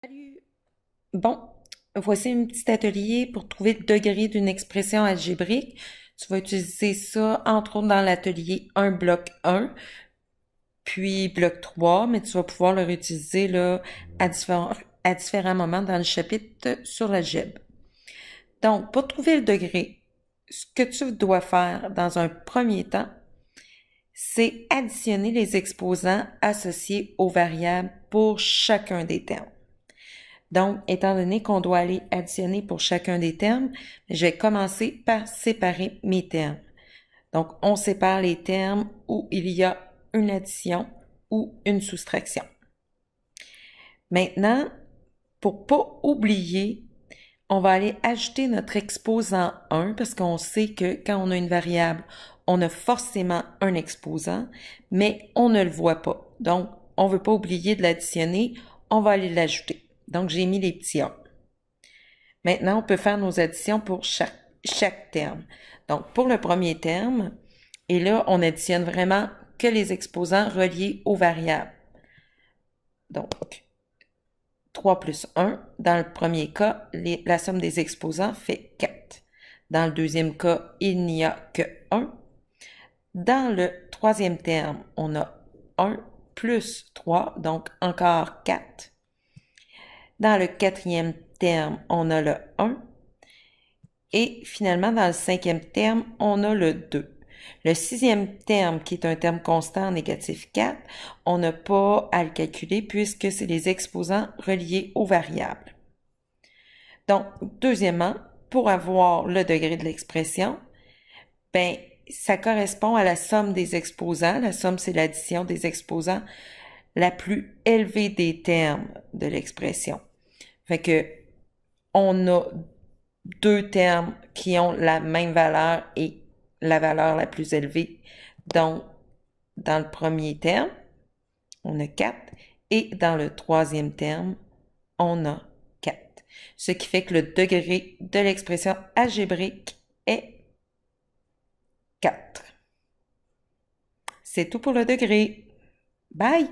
Salut! Bon, voici un petit atelier pour trouver le degré d'une expression algébrique. Tu vas utiliser ça, entre autres, dans l'atelier 1, bloc 1, puis bloc 3, mais tu vas pouvoir le réutiliser là, à différents moments dans le chapitre sur l'algèbre. Donc, pour trouver le degré, ce que tu dois faire dans un premier temps, c'est additionner les exposants associés aux variables pour chacun des termes. Donc, étant donné qu'on doit aller additionner pour chacun des termes, je vais commencer par séparer mes termes. Donc, on sépare les termes où il y a une addition ou une soustraction. Maintenant, pour pas oublier, on va aller ajouter notre exposant 1 parce qu'on sait que quand on a une variable, on a forcément un exposant, mais on ne le voit pas. Donc, on ne veut pas oublier de l'additionner, on va aller l'ajouter. Donc, j'ai mis les petits A. Maintenant, on peut faire nos additions pour chaque terme. Donc, pour le premier terme, et là, on additionne vraiment que les exposants reliés aux variables. Donc, 3 plus 1, dans le premier cas, la somme des exposants fait 4. Dans le deuxième cas, il n'y a que 1. Dans le troisième terme, on a 1 plus 3, donc encore 4. Dans le quatrième terme, on a le 1. Et finalement, dans le cinquième terme, on a le 2. Le sixième terme, qui est un terme constant négatif 4, on n'a pas à le calculer puisque c'est les exposants reliés aux variables. Donc, deuxièmement, pour avoir le degré de l'expression, ben, ça correspond à la somme des exposants. La somme, c'est l'addition des exposants la plus élevée des termes de l'expression. Fait que, on a deux termes qui ont la même valeur et la valeur la plus élevée. Donc, dans le premier terme, on a 4 et dans le troisième terme, on a 4. Ce qui fait que le degré de l'expression algébrique est 4. C'est tout pour le degré. Bye!